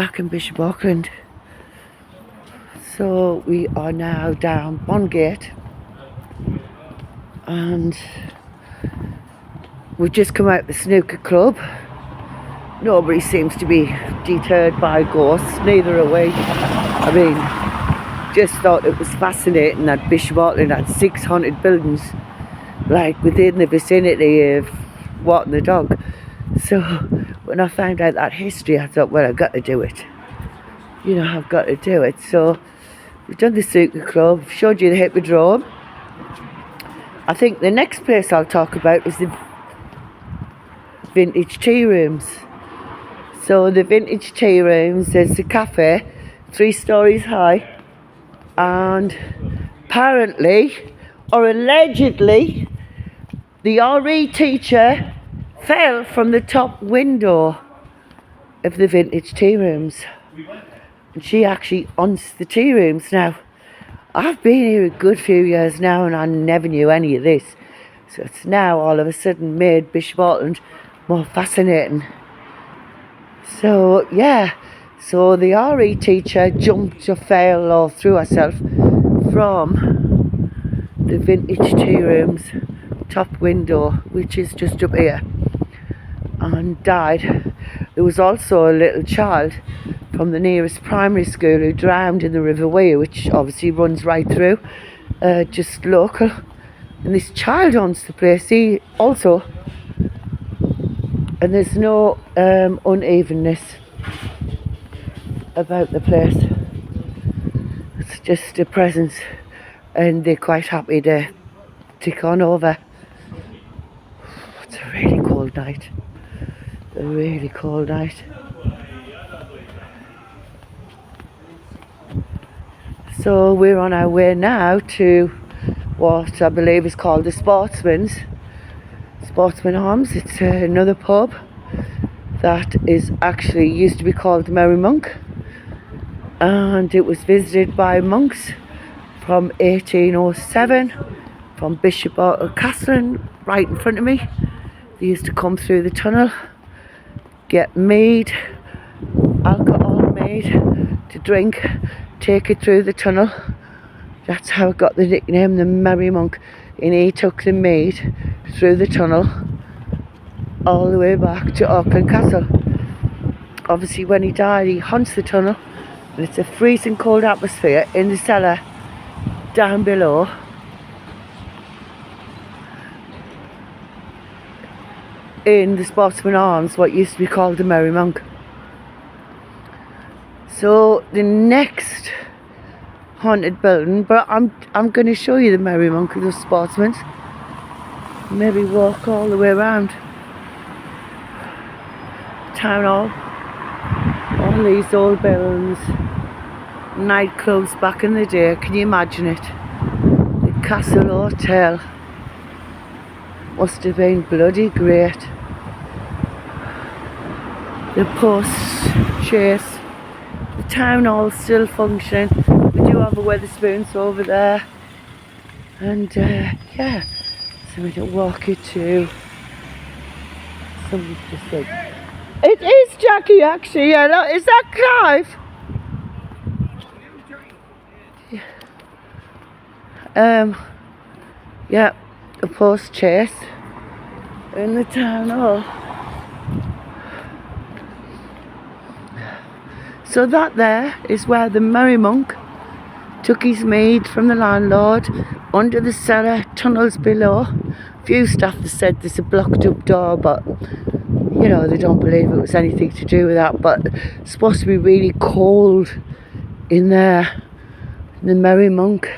back in Bishop Auckland. So we are now down Bondgate and we've just come out the snooker club. Nobody seems to be deterred by ghosts, neither are we. I mean, just thought it was fascinating that Bishop Auckland had 6 haunted buildings like within the vicinity of What and the Dog. So when I found out that history, I thought, well, I've got to do it. You know, I've got to do it. So we've done the snooker club, showed you the hippodrome. I think the next place I'll talk about is the vintage tea rooms. So the vintage tea rooms, there's a cafe 3 stories high, and apparently or allegedly the RE teacher fell from the top window of the vintage tea rooms, and she actually owns the tea rooms now. I've been here a good few years now and I never knew any of this, so it's now all of a sudden made Bishop Auckland more fascinating. So yeah, so the RE teacher jumped or fell or threw herself from the vintage tea rooms top window, which is just up here, and died. There was also a little child from the nearest primary school who drowned in the River Weir, which obviously runs right through, just local. And this child owns the place, he also, and there's no unevenness about the place. It's just a presence, and they're quite happy to tick on over. It's a really cold night. A really cold night. So we're on our way now to what I believe is called the Sportsman Arms. It's another pub that is actually used to be called the Merry Monk, and it was visited by monks from 1807 from Bishop Castle, right in front of me. They used to come through the tunnel, get mead, alcohol mead to drink, take it through the tunnel. That's how it got the nickname the Merry Monk. And he took the mead through the tunnel all the way back to Auckland Castle. Obviously when he died he haunts the tunnel, and it's a freezing cold atmosphere in the cellar down below. In the Sportsman Arms, what used to be called the Merry Monk. So the next haunted building, but I'm going to show you the Merry Monk and the Sportsman's. Maybe walk all the way around Town Hall. All these old buildings, nightclubs back in the day. Can you imagine it? The Castle Hotel must have been bloody great. The post chase, the town hall still functioning. We do have a Wetherspoons over there, and yeah, so we can walk you to. Somebody just said it is Jackie actually. Yeah, no, is that Clive? Yeah, the post chase in the town hall. So that there is where the Merry Monk took his mead from the landlord under the cellar tunnels below. A few staff have said there's a blocked up door, but you know, they don't believe it was anything to do with that. But it's supposed to be really cold in there. And the Merry Monk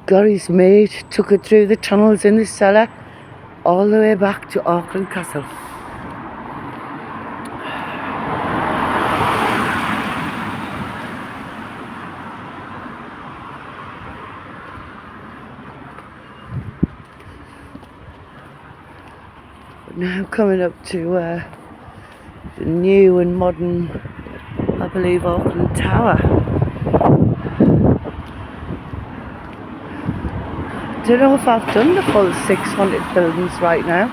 got his mead, took it through the tunnels in the cellar all the way back to Auckland Castle. Now coming up to the new and modern, I believe, Auckland Tower. I don't know if I've done the full 600 buildings right now,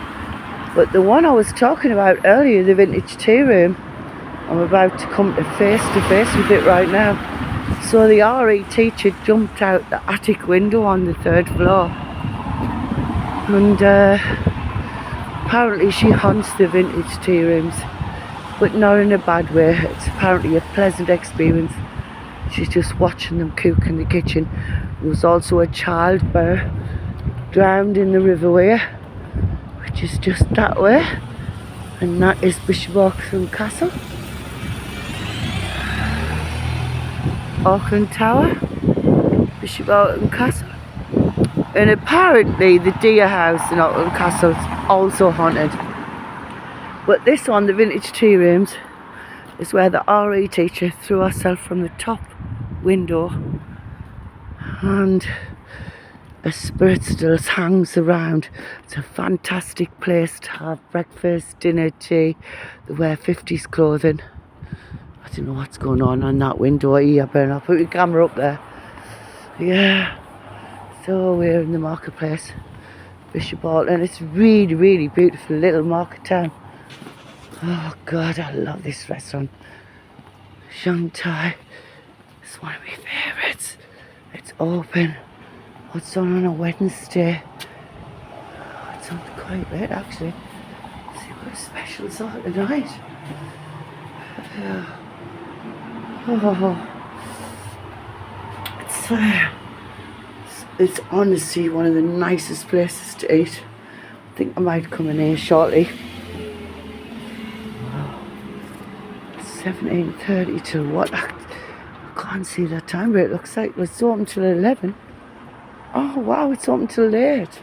but the one I was talking about earlier, the vintage tea room, I'm about to come to face with it right now. So the RE teacher jumped out the attic window on the 3rd floor, and apparently she haunts the vintage tea rooms, but not in a bad way. It's apparently a pleasant experience. She's just watching them cook in the kitchen. There was also a child bear drowned in the River Wear, which is just that way, and that is Bishop Auckland Castle. Auckland Tower, Bishop Auckland Castle, and apparently the Deer House in Auckland Castle is also haunted. But this one, the vintage tea rooms, is where the RE teacher threw herself from the top window, and a spirit still hangs around. It's a fantastic place to have breakfast, dinner, tea. They wear 50s clothing. I don't know what's going on that window here, but I'll put the camera up there. Yeah, so we're in the marketplace, Bishop Auckland. It's really, really beautiful little market town. Oh God, I love this restaurant. Shanghai. It's one of my favourites. It's open. It's on a Wednesday. It's on quite late actually. Let's see what the specials are tonight. Oh, it's honestly one of the nicest places to eat. I think I might come in here shortly. 17:30 till what? I can't see that time, but it looks like it's open till 11. Oh wow, it's open till late.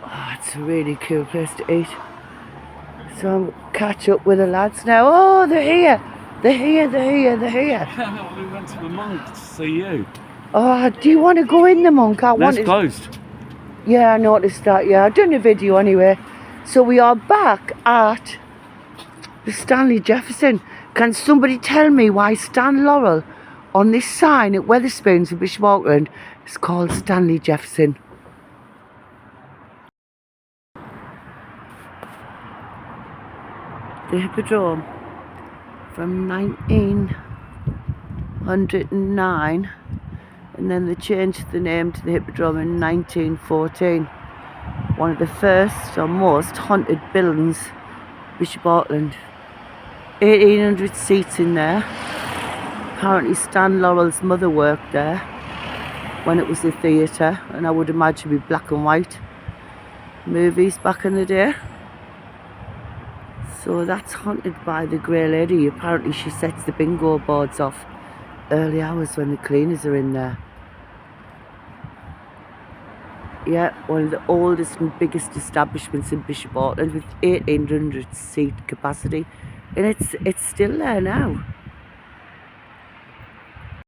Oh, it's a really cool place to eat. So I'll catch up with the lads now. Oh, they're here. They're here. Yeah, we went to the Monk to see you. Oh, do you want to go in the Monk? It's closed. Yeah, I noticed that. Yeah, I've done a video anyway. So we are back at the Stanley Jefferson. Can somebody tell me why Stan Laurel on this sign at Wetherspoons in Bishop Auckland is called Stanley Jefferson? The Hippodrome from 1909, and then they changed the name to the Hippodrome in 1914. One of the first or most haunted buildings, Bishop Auckland. 1800 seats in there. Apparently Stan Laurel's mother worked there when it was a theatre, and I would imagine it'd be black and white movies back in the day. So that's haunted by the Grey Lady. Apparently she sets the bingo boards off early hours when the cleaners are in there. Yeah, one of the oldest and biggest establishments in Bishop Auckland with 1800 seat capacity. And it's still there now.